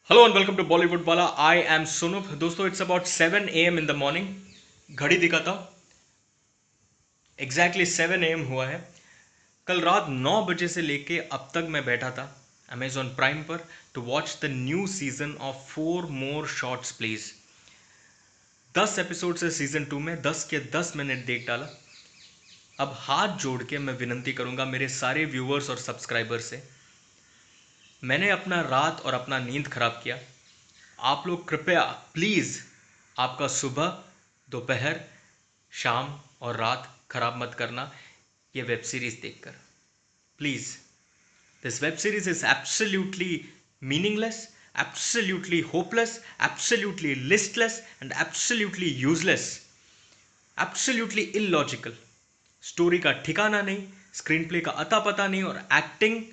Hello and welcome to Bollywood वाला। I am सुनुप। दोस्तों, it's about 7 AM in the morning. घड़ी दिखाता हूँ, एग्जैक्टली 7 AM हुआ है। कल रात 9 बजे से लेके अब तक मैं बैठा था अमेजॉन प्राइम पर to watch the new season of 4 more shots please. 10 episode से सीजन 2 में 10 के 10 मिनट देख डाला। अब हाथ जोड़ के मैं विनंती करूंगा मेरे सारे व्यूअर्स और सब्सक्राइबर से, मैंने अपना रात और अपना नींद खराब किया। आप लोग कृपया प्लीज़ आपका सुबह, दोपहर, शाम और रात खराब मत करना ये वेब सीरीज़ देखकर, please. This web series is absolutely meaningless, absolutely hopeless, absolutely listless and absolutely useless, absolutely illogical. Story का ठिकाना नहीं, स्क्रीन प्ले का अता पता नहीं, और एक्टिंग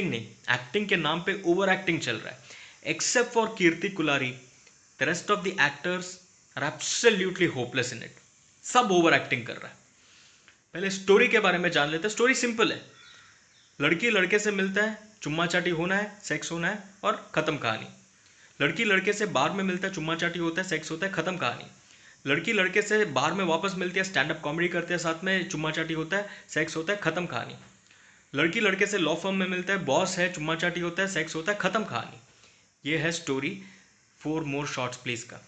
नहीं, एक्टिंग के नाम पे ओवर एक्टिंग चल रहा है। Except for Kirti Kulhari, the rest of the actors are absolutely hopeless in it. सब ओवर एक्टिंग कर रहा है। पहले स्टोरी के बारे में जान लेते हैं। स्टोरी सिंपल है। लड़की लड़के से मिलता है, चुम्मा चाटी होना है, सेक्स होना है और खत्म कहानी। लड़की लड़के से बार में मिलता है, चुम्मा चाटी होता है, सेक्स होता है, खत्म कहानी। लड़की लड़के से बार में वापस मिलती है, स्टैंड अप कॉमेडी करते हैं साथ में, चुम्मा चाटी होता है, सेक्स होता है, खत्म कहानी। लड़की लड़के से लॉ फर्म में मिलता है, बॉस है, चुम्मा चाटी होता है, सेक्स होता है, खत्म कहानी। ये है स्टोरी 4 मोर शॉर्ट्स प्लीज का।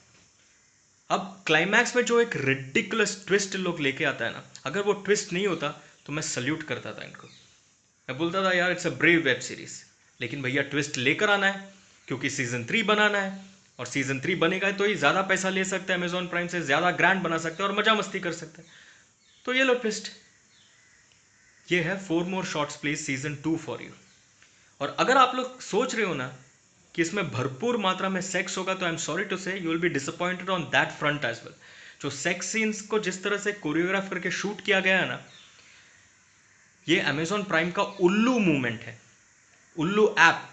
अब क्लाइमैक्स में जो एक रिडिकुलस ट्विस्ट लोग लेके आता है ना, अगर वो ट्विस्ट नहीं होता तो मैं सल्यूट करता था इनको। मैं बोलता था यार it's a brave web series. लेकिन भैया ट्विस्ट लेकर आना है, क्योंकि सीजन 3 बनाना है। और सीजन 3 बनेगा तो ही ज़्यादा पैसा ले सकते हैं अमेजॉन प्राइम से, ज़्यादा ग्रैंड बना सकते हैं और मजा मस्ती कर सकते हैं। तो ये लो ट्विस्ट। ये है 4 more shots please season 2 for you. और अगर आप लोग सोच रहे हो ना कि इसमें भरपूर मात्रा में सेक्स होगा, तो I am sorry to say you will be disappointed on that front as well. जो सेक्स सीन्स को जिस तरह से कोरियोग्राफ करके शूट किया गया है ना, ये अमेजॉन प्राइम का उल्लू मूवमेंट है। उल्लू ऐप,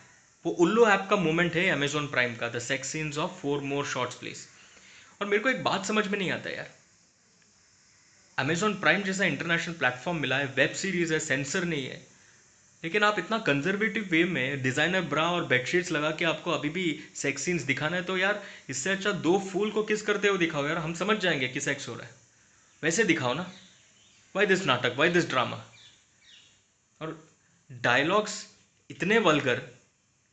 वो उल्लू ऐप का मूवमेंट है अमेजॉन प्राइम का, the sex scenes of 4 more shots please. और मेरे को एक बात समझ में नहीं आता यार, अमेजॉन प्राइम जैसा इंटरनेशनल प्लेटफॉर्म मिला है, वेब सीरीज है, सेंसर नहीं है, लेकिन आप इतना कंजर्वेटिव वे में डिजाइनर ब्रा और बेडशीट्स लगा के आपको अभी भी सेक्स सीन्स दिखाना है। तो यार इससे अच्छा दो फूल को किस करते हुए दिखाओ यार, हम समझ जाएंगे कि सेक्स हो रहा है। वैसे दिखाओ ना। वाई दिस नाटक, वाई दिस ड्रामा। और डायलॉग्स इतने वल्गर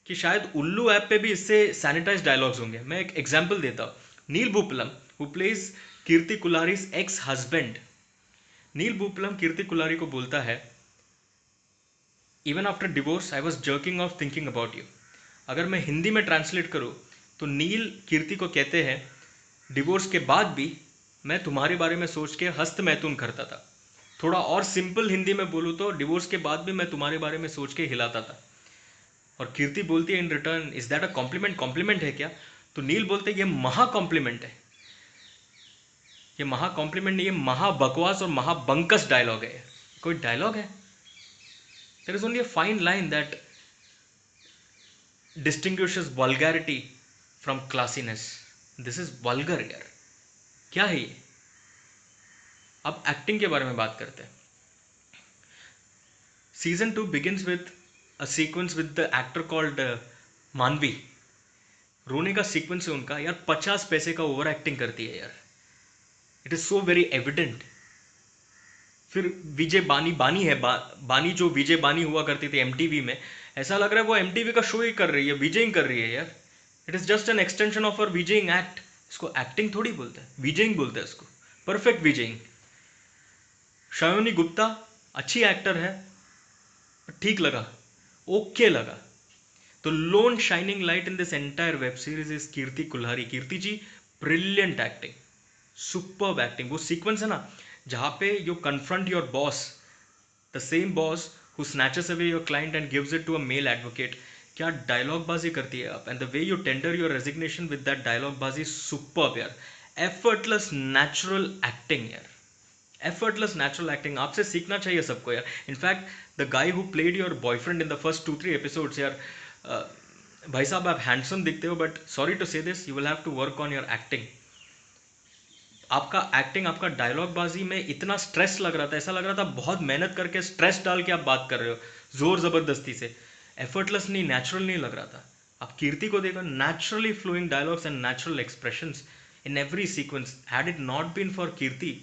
कि शायद उल्लू ऐप पे भी इससे सैनिटाइज डायलॉग्स होंगे। मैं एक एग्जांपल देता हूँ। Neil Bhoopalam who plays Kirti Kulhari's ex husband, Neil Bhoopalam Kirti Kulhari को बोलता है, even after divorce I was jerking off thinking about you. अगर मैं हिंदी में ट्रांसलेट करूँ तो नील कीर्ति को कहते हैं, डिवोर्स के बाद भी मैं तुम्हारे बारे में सोच के हस्त मैथुन करता था। थोड़ा और सिंपल हिंदी में बोलूँ तो डिवोर्स के बाद भी मैं तुम्हारे बारे में सोच के हिलाता था। और कीर्ति बोलती है in return, is that a compliment? Compliment है क्या? तो नील बोलते हैं ये महा कॉम्प्लीमेंट है। ये महा कॉम्प्लीमेंट नहीं, ये महा बकवास और महा बंकस डायलॉग है। कोई डायलॉग है? There is only a fine line that distinguishes vulgarity from classiness. This is vulgar यार। क्या है ये? अब एक्टिंग के बारे में बात करते हैं। Season 2 begins with a sequence with the actor called मानवी। रोने का सीक्वेंस है उनका यार, 50 पैसे का ओवर एक्टिंग करती है यार। It is so very evident. फिर विजय बानी, बानी है बानी, जो विजय बानी हुआ करती थी एमटीवी में, ऐसा लग रहा है वो एमटीवी का शो ही कर रही है, विजयिंग कर रही है यार। It is just an extension of uh विजयिंग एक्ट। इसको एक्टिंग थोड़ी बोलते हैं, विजयिंग बोलते हैं इसको। परफेक्ट विजयिंग। शयोनी गुप्ता अच्छी एक्टर है, ठीक लगा, ओके लगा। तो lone shining light in this entire web series is Kirti Kulhari. Kirti ji, brilliant acting, superb acting. वो सीक्वेंस है ना जहाँ पे you confront your boss, the same boss who snatches away your client and gives it to a male advocate. क्या dialogue बाजी करती है आप, and the way you tender your resignation with that dialogue बाजी, सुपर्ब यार। Effortless natural acting यार, effortless natural acting आपसे सीखना चाहिए सबको यार। In fact the guy who played your boyfriend in the first 2-3 episodes यार, भाई साहब आप हैंडसम दिखते हो, but sorry to say this, you will have to work on your acting. आपका एक्टिंग, आपका डायलॉग बाजी में इतना स्ट्रेस लग रहा था, ऐसा लग रहा था बहुत मेहनत करके स्ट्रेस डाल के आप बात कर रहे हो, जोर जबरदस्ती से। एफर्टलेस नहीं, नेचुरल नहीं लग रहा था। आप कीर्ति को देखो, naturally flowing dialogues and natural expressions in every sequence. Had it not been for Kirti,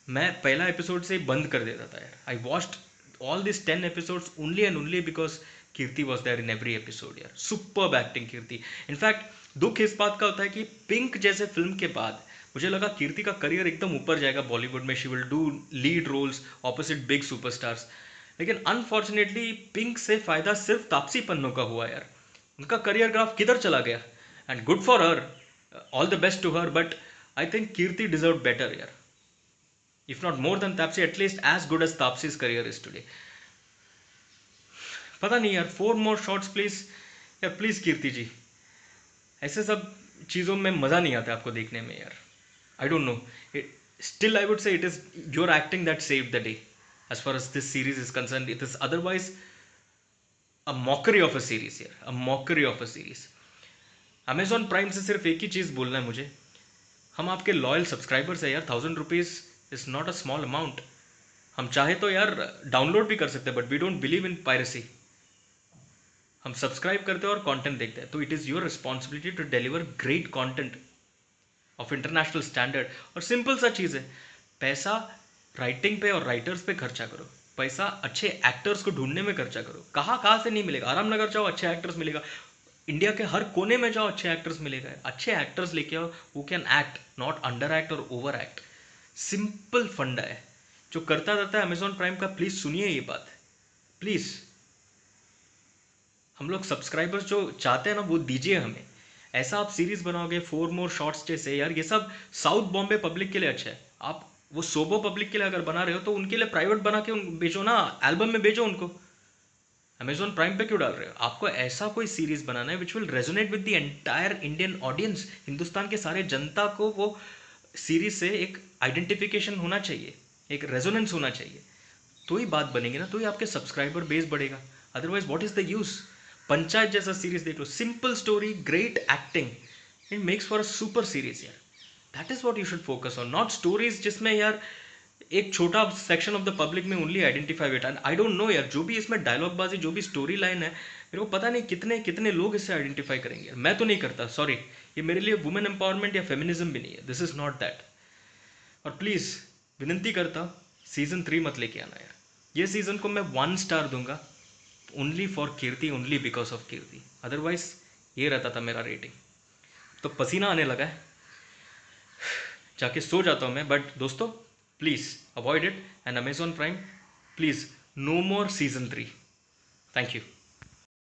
मैं पहला एपिसोड से ही बंद कर देता था यार. I watched all this 10 episodes only and only because Kirti was there in every episode यार. Superb acting Kirti. इनफैक्ट दुख इस बात का होता है कि पिंक जैसे फिल्म के बाद मुझे लगा कीर्ति का करियर एकदम ऊपर जाएगा बॉलीवुड में. She will do lead roles opposite big superstars. लेकिन अनफॉर्चुनेटली पिंक से फायदा सिर्फ तापसी पन्नू का हुआ यार. उनका करियर ग्राफ किधर चला गया. And good for her, all the best to her, but I think Kirti deserve better यार. If not more than Tapsi, at least as good as Tapsi's career is today. पता नहीं यार, 4 more shots please. यार please कीर्ति जी, ऐसे सब चीज़ों में मज़ा नहीं आता आपको देखने में यार. आई don't no, still I would say it is your acting that saved the day as far as this series is concerned. It is otherwise a mockery of a series यार, a mockery of a series. Amazon Prime से सिर्फ एक ही चीज़ बोलना है मुझे, हम आपके loyal subscribers है यार. 1000 rupees is not a small amount. हम चाहे तो यार डाउनलोड भी कर सकते हैं, but we don't believe in piracy. हम सब्सक्राइब करते हैं और कंटेंट देखते हैं, तो it is your responsibility to deliver great content of international standard. और सिंपल सा चीज़ है, पैसा राइटिंग पे और राइटर्स पे खर्चा करो. पैसा अच्छे एक्टर्स को ढूंढने में खर्चा करो. कहाँ से नहीं मिलेगा. आरामनगर जाओ, अच्छे एक्टर्स मिलेगा. इंडिया के हर कोने में जाओ, अच्छे एक्टर्स मिलेगा. अच्छे एक्टर्स लेके आओ वो can act, not under act और ओवर एक्ट. सिंपल फंडा है. जो करता रहता है अमेजॉन प्राइम का, प्लीज सुनिए ये बात प्लीज. हम लोग सब्सक्राइबर्स जो चाहते हैं ना, वो दीजिए हमें. ऐसा आप सीरीज बनाओगे 4 मोर शॉर्ट्स जैसे यार, ये सब साउथ बॉम्बे पब्लिक के लिए अच्छा है. आप वो सोबो पब्लिक के लिए अगर बना रहे हो तो उनके लिए प्राइवेट बना के बेचो ना, एल्बम में बेचो उनको. अमेजॉन प्राइम पे क्यों डाल रहे हो. आपको ऐसा कोई सीरीज बनाना है which will resonate with the entire Indian audience. Hindustan के सारे जनता को वो सीरीज से एक आइडेंटिफिकेशन होना चाहिए, एक रेजोनेंस होना चाहिए. तो ही बात बनेगी ना, तो ही आपके सब्सक्राइबर बेस बढ़ेगा. Otherwise what is the use. Panchayat जैसा सीरीज देख लो, simple story, great acting, it makes for a super series यार. That is what you should focus on, not stories जिसमें यार एक छोटा सेक्शन ऑफ द पब्लिक में only identify with. And I don't know यार, जो भी इसमें डायलॉग बाजी, जो भी स्टोरी लाइन है, मेरे को पता नहीं कितने कितने लोग इससे आइडेंटिफाई करेंगे. मैं तो नहीं करता, सॉरी. ये मेरे लिए वुमेन एम्पावरमेंट या फेमिनिज्म भी नहीं है. This is not that. और प्लीज़ विनती करता, सीजन 3 मत लेके आना यार. ये सीजन को मैं 1 स्टार दूंगा, only for Kirti, only because of Kirti. Otherwise ये रहता था मेरा रेटिंग. तो पसीना आने लगा है, जाके सो जाता हूँ मैं. बट दोस्तों please avoid it. And Amazon Prime, please no more season 3. Thank you.